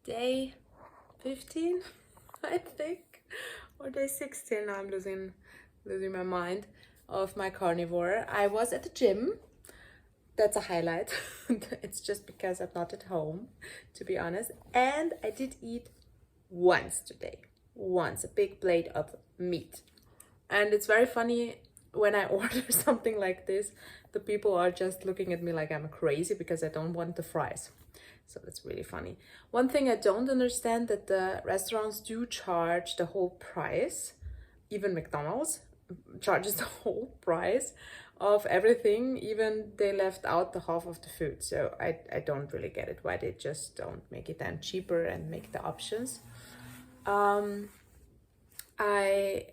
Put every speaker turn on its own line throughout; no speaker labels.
day 15, I think, or day 16. I'm losing my mind of my carnivore. I was at the gym. That's a highlight. It's just because I'm not at home, to be honest. And I did eat once today. Once, a big plate of meat. And it's very funny when I order something like this, the people are just looking at me like I'm crazy because I don't want the fries. So that's really funny. One thing I don't understand, that the restaurants do charge the whole price. Even McDonald's charges the whole price of everything. Even they left out the half of the food. So I don't really get it, why they just don't make it then cheaper and make the options. I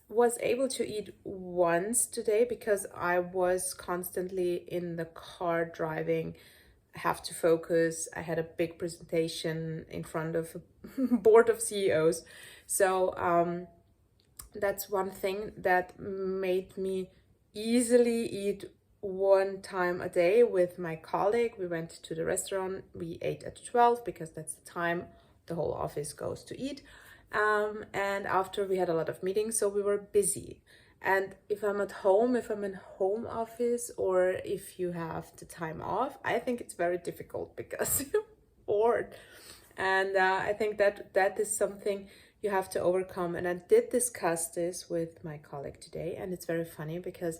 was able to eat once today because I was constantly in the car driving. I have to focus. I had a big presentation in front of a board of CEOs. So that's one thing that made me easily eat one time a day with my colleague. We went to the restaurant. We ate at 12 because that's the time the whole office goes to eat. And after we had a lot of meetings, so we were busy. And if I'm at home, if I'm in home office, or if you have the time off, I think it's very difficult because you're bored. And I think that is something you have to overcome. And I did discuss this with my colleague today, and it's very funny because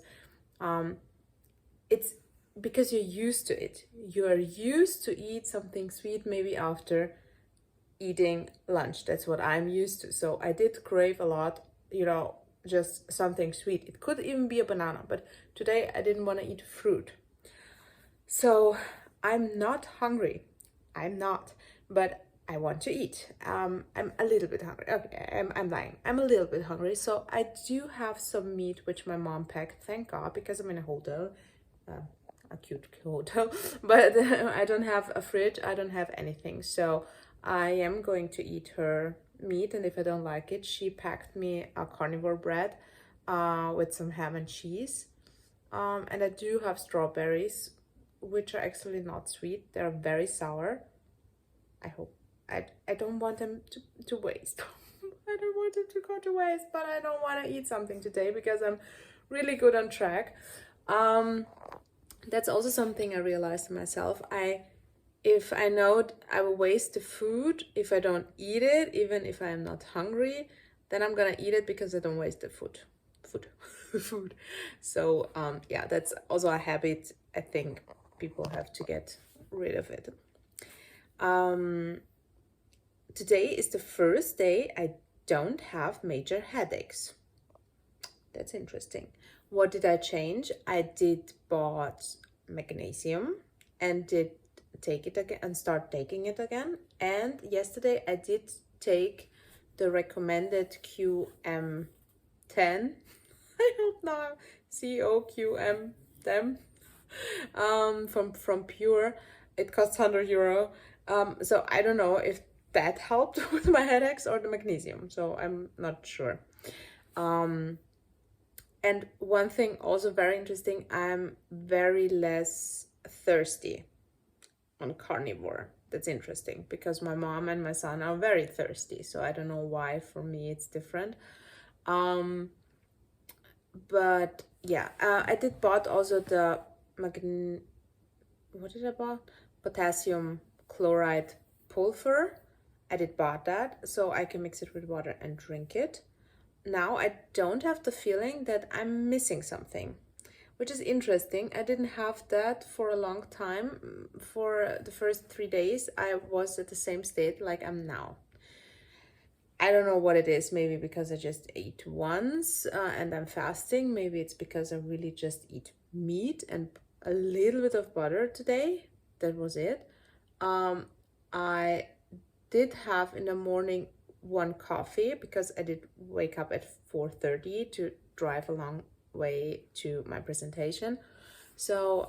it's because you're used to it. You are used to eat something sweet maybe after eating lunch. That's what I'm used to. So I did crave a lot, just something sweet. It could even be a banana, but today I didn't want to eat fruit. So I'm not hungry. I'm not, but I want to eat. I'm a little bit hungry. Okay, I'm lying. I'm a little bit hungry. So I do have some meat, which my mom packed, thank God, because I'm in a hotel. A cute hotel, but I don't have a fridge. I don't have anything. So I am going to eat her meat, and if I don't like it, she packed me a carnivore bread with some ham and cheese. And I do have strawberries, which are actually not sweet. They're very sour. I hope I don't want them to waste. I don't want them to go to waste, but I don't want to eat something today because I'm really good on track. That's also something I realized myself. If I know I will waste the food if I don't eat it, even if I'm not hungry, then I'm gonna eat it because I don't waste the food. So yeah, that's also a habit I think people have to get rid of it. Today is the first day I don't have major headaches. That's interesting. What did I change? I did bought magnesium and did take it again and start taking it again. And yesterday I did take the recommended QM10. I hope now COQM10 from Pure. It costs €100. So I don't know if that helped with my headaches or the magnesium. So I'm not sure. And one thing also very interesting, I'm very less thirsty on carnivore. That's interesting because my mom and my son are very thirsty. So I don't know why for me it's different. But yeah, I did bought also the what did I buy? Potassium chloride pulver. I did bought that so I can mix it with water and drink it. Now I don't have the feeling that I'm missing something, which is interesting. I didn't have that for a long time. For the first 3 days, I was at the same state like I'm now. I don't know what it is. Maybe because I just ate once and I'm fasting. Maybe it's because I really just eat meat and a little bit of butter today. That was it. I did have in the morning one coffee because I did wake up at 4:30 to drive a long way to my presentation. So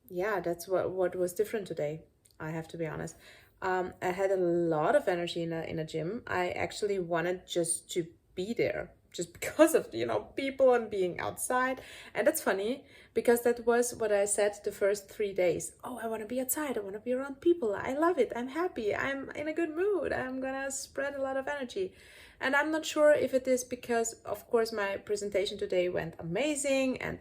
yeah, that's what was different today. I have to be honest. I had a lot of energy in a gym. I actually wanted just to be there. just because of, people and being outside. And that's funny because that was what I said the first 3 days. Oh, I want to be outside. I want to be around people. I love it. I'm happy. I'm in a good mood. I'm gonna spread a lot of energy. And I'm not sure if it is because, of course, my presentation today went amazing and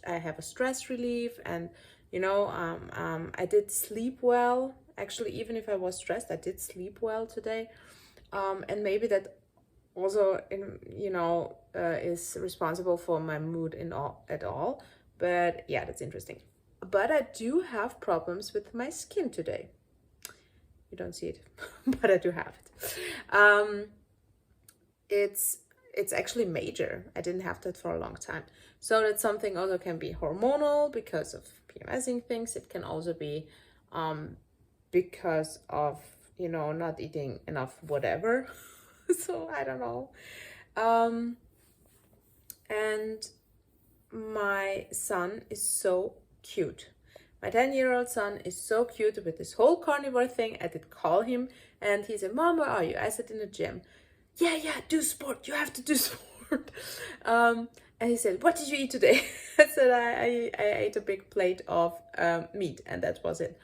I have a stress relief, and I did sleep well. Actually, even if I was stressed, I did sleep well today. And maybe that also is responsible for my mood at all. But yeah, that's interesting. But I do have problems with my skin today. You don't see it, but I do have it. It's actually major. I didn't have that for a long time. So that's something also can be hormonal because of PMSing things. It can also be because of, not eating enough whatever. So I don't know. And my son is so cute. My 10-year-old son is so cute with this whole carnivore thing. I did call him and he said, "Mom, where are you?" I said, "In the gym." Yeah, do sport. You have to do sport. And he said, "What did you eat today?" I said, I ate a big plate of meat, and that was it.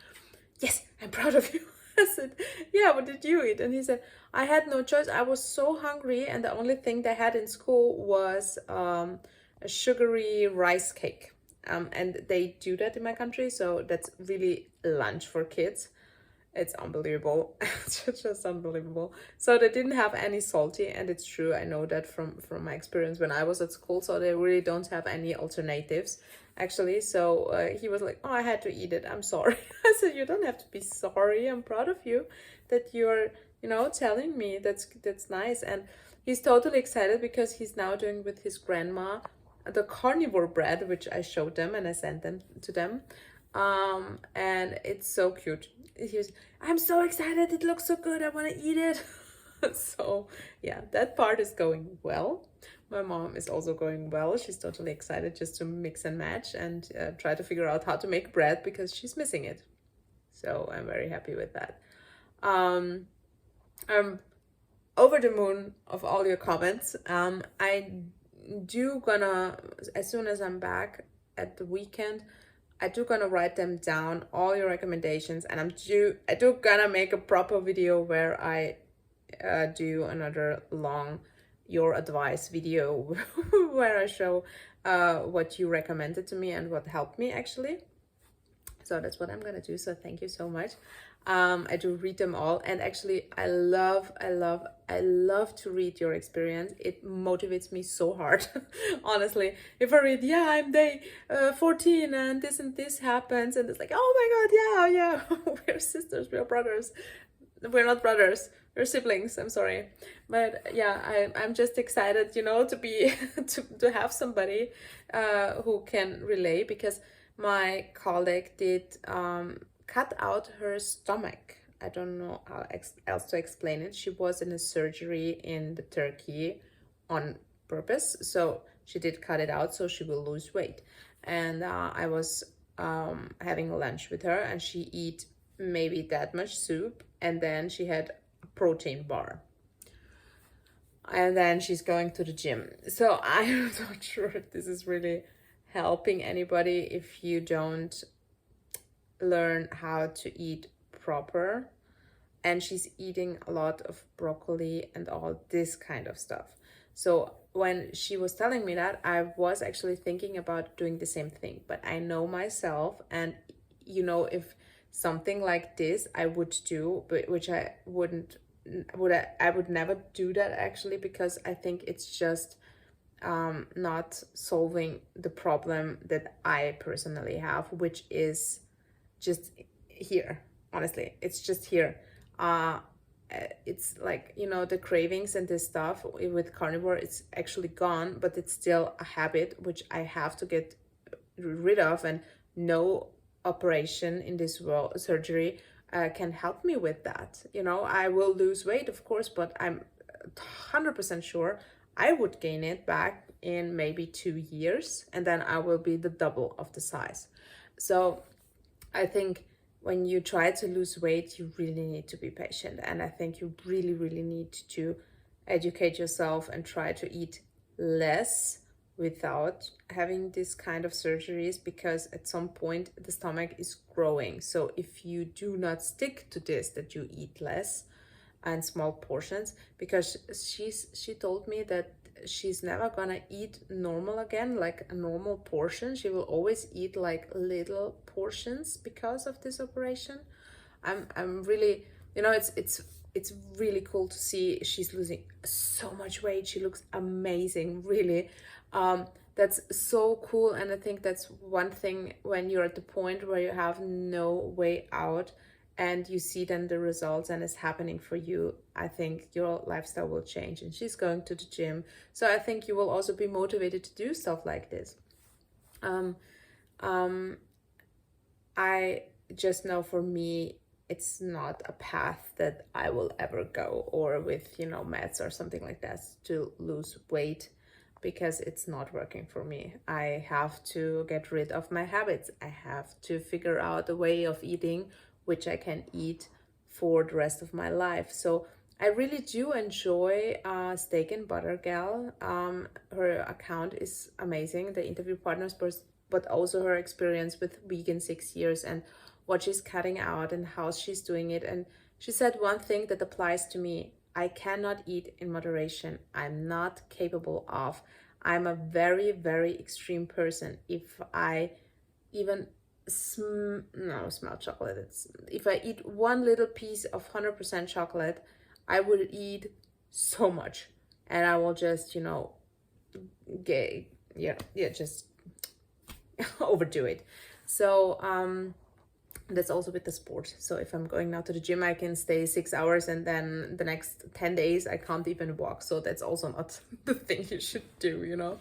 "Yes, I'm proud of you." I said, "Yeah, what did you eat?" And he said, "I had no choice. I was so hungry, and the only thing they had in school was a sugary rice cake. And they do that in my country, so that's really lunch for kids. It's unbelievable." It's just unbelievable. So they didn't have any salty, and it's true. I know that from my experience when I was at school. So they really don't have any alternatives, actually. So he was like, "Oh, I had to eat it. I'm sorry." I said, "You don't have to be sorry. I'm proud of you that you're, telling me. That's nice." And he's totally excited because he's now doing with his grandma the carnivore bread, which I showed them and I sent them to them. And it's so cute. He was, "I'm so excited. It looks so good. I want to eat it." So yeah, that part is going well. My mom is also going well. She's totally excited just to mix and match and try to figure out how to make bread because she's missing it. So I'm very happy with that. I'm over the moon of all your comments. I do gonna, as soon as I'm back at the weekend, I do gonna write them down, all your recommendations, and I do gonna make a proper video where I do another long your advice video where I show what you recommended to me and what helped me actually. So that's what I'm gonna do. So thank you so much. I do read them all, and actually I love to read your experience. It motivates me so hard. Honestly, if I read, "Yeah, I'm day 14 and this happens," and it's like, "Oh my god, yeah, we're sisters, we're brothers." We're not brothers, we're siblings, I'm sorry. But yeah, I'm just excited, to be to have somebody who can relay, because my colleague did cut out her stomach. I don't know how else to explain it. She was in a surgery in the Turkey on purpose, so she did cut it out so she will lose weight. And I was having lunch with her, and she eat maybe that much soup, and then she had a protein bar, and then she's going to the gym. So I'm not sure if this is really helping anybody if you don't learn how to eat proper. And she's eating a lot of broccoli and all this kind of stuff. So when she was telling me that, I was actually thinking about doing the same thing. But I know myself, and if something like this I would do, but which I wouldn't, I would never do that actually, because I think it's just not solving the problem that I personally have, which is just here. Honestly, it's just here. It's like, the cravings and this stuff with carnivore, it's actually gone, but it's still a habit which I have to get rid of, and no operation in this world, surgery, can help me with that. I will lose weight, of course, but I'm 100% sure I would gain it back in maybe 2 years, and then I will be the double of the size. So I think when you try to lose weight, you really need to be patient. And I think you really, really need to educate yourself and try to eat less without having this kind of surgeries, because at some point the stomach is growing. So if you do not stick to this, that you eat less and small portions, because she told me that she's never gonna eat normal again, like a normal portion. She will always eat like little portions because of this operation. I'm really, it's really cool to see she's losing so much weight. She looks amazing, really. That's so cool. And I think that's one thing, when you're at the point where you have no way out and you see then the results and it's happening for you, I think your lifestyle will change. And she's going to the gym, so I think you will also be motivated to do stuff like this. I just know, for me, it's not a path that I will ever go, or with, meds or something like that, to lose weight, because it's not working for me. I have to get rid of my habits. I have to figure out a way of eating which I can eat for the rest of my life. So I really do enjoy Steak and Butter Gal. Her account is amazing, the interview partners, but also her experience with vegan 6 years and what she's cutting out and how she's doing it. And she said one thing that applies to me: I cannot eat in moderation. I'm not capable of. I'm a very, very extreme person. If I even smell chocolate, if I eat one little piece of 100% chocolate, I would eat so much, and I will just, just overdo it. So that's also with the sport. So if I'm going now to the gym, I can stay 6 hours, and then the next 10 days I can't even walk. So that's also not the thing you should do.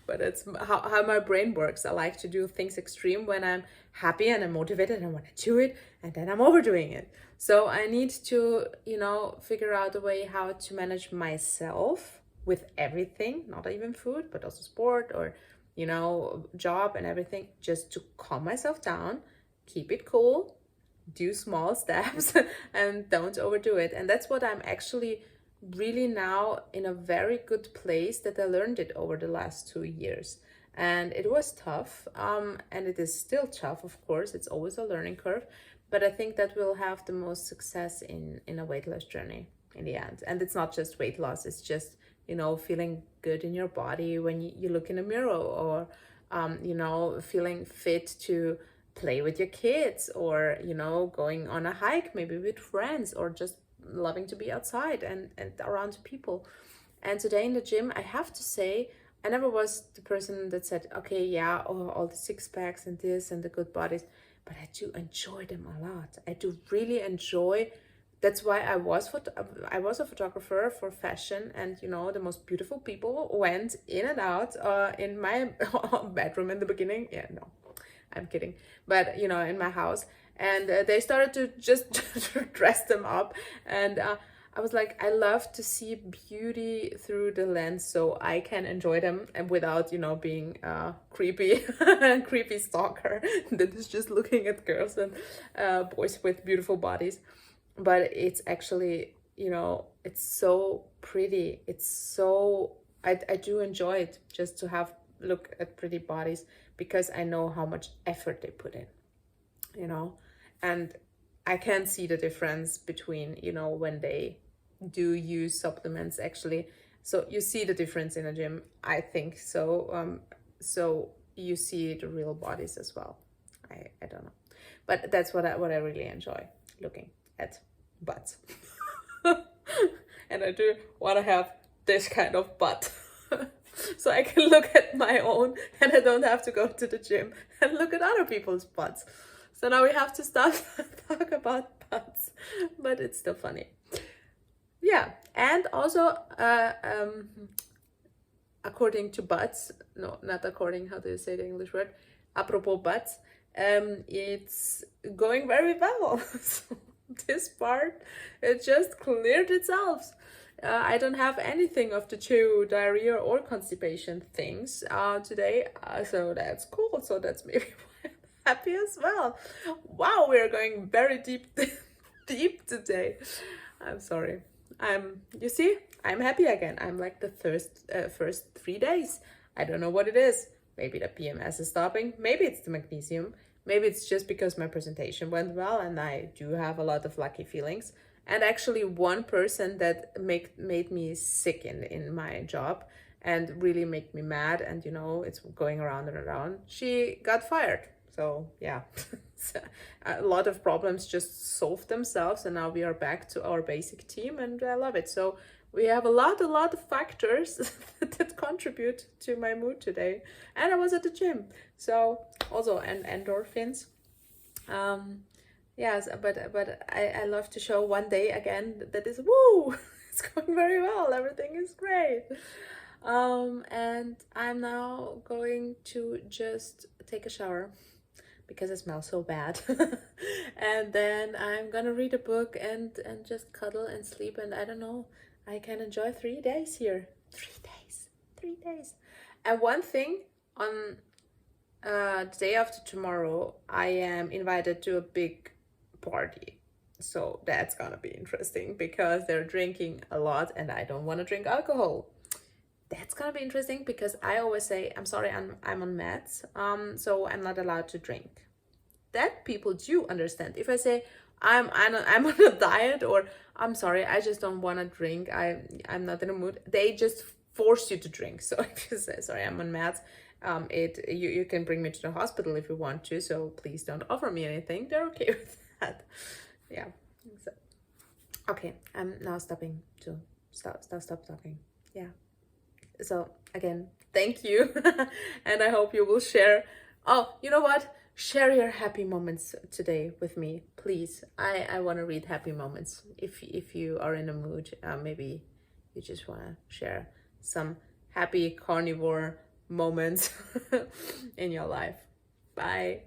But it's how my brain works. I like to do things extreme when I'm happy and I'm motivated and I want to do it, and then I'm overdoing it. So I need to, figure out a way how to manage myself with everything, not even food, but also sport or, job and everything, just to calm myself down, keep it cool, do small steps, and don't overdo it. And that's what I'm actually really now in a very good place, that I learned it over the last 2 years. And it was tough, and it is still tough, of course. It's always a learning curve, but I think that we'll have the most success in a weight loss journey in the end. And it's not just weight loss, it's just, feeling good in your body when you look in a mirror, or feeling fit to play with your kids, or going on a hike maybe with friends, or just loving to be outside and around people. And today in the gym, I have to say, I never was the person that said, okay, yeah, all the six packs and this and the good bodies, but I do enjoy them a lot. I do really enjoy. That's why I was a photographer for fashion, and the most beautiful people went in and out in my bedroom in the beginning. Yeah, no, I'm kidding. But, in my house. And they started to just dress them up. And I was like, I love to see beauty through the lens, so I can enjoy them and without, being creepy, creepy stalker that is just looking at girls and boys with beautiful bodies. But it's actually, it's so pretty. It's so, I do enjoy it, just to look at pretty bodies, because I know how much effort they put in, and I can see the difference between, when they do use supplements actually. So you see the difference in a gym, I think. So, so you see the real bodies as well. I don't know, but that's what I really enjoy, looking at butts. And I do want to have this kind of butt. So I can look at my own, and I don't have to go to the gym and look at other people's butts. So now we have to stop talk about butts, but it's still funny. Yeah, and also according to butts, no, not according, how do you say the English word? Apropos butts, it's going very well. So this part, it just cleared itself. I don't have anything of the two diarrhea or constipation things today, so that's cool. So that's maybe why I'm happy as well. Wow, we're going very deep today. I'm sorry. you see, I'm happy again. I'm like the first 3 days. I don't know what it is. Maybe the PMS is stopping. Maybe it's the magnesium. Maybe it's just because my presentation went well and I do have a lot of lucky feelings. And actually, one person that made me sick in my job and really make me mad, and it's going around and around, she got fired. So yeah, so a lot of problems just solved themselves, and now we are back to our basic team, and I love it. So we have a lot of factors that contribute to my mood today. And I was at the gym, so also, and endorphins. Yes, but I love to show one day again that is woo, it's going very well, everything is great. And I'm now going to just take a shower because I smell so bad. And then I'm gonna read a book and just cuddle and sleep, and I don't know, I can enjoy 3 days here. 3 days. 3 days. And one thing, on the day after tomorrow, I am invited to a big party. So that's gonna be interesting because they're drinking a lot and I don't want to drink alcohol. That's gonna be interesting because I always say, I'm sorry, I'm on meds, so I'm not allowed to drink. That people do understand. If I say I'm on a diet, or I'm sorry, I just don't want to drink, I'm not in a mood, they just force you to drink. So if you say, sorry, I'm on meds, you can bring me to the hospital if you want to, so please don't offer me anything. They're okay with that. Yeah. So, okay, I'm now stopping to stop talking. Yeah. So again, thank you. And I hope you will share. Oh, you know what? Share your happy moments today with me, please. I want to read happy moments. If you are in a mood, maybe you just want to share some happy carnivore moments in your life. Bye.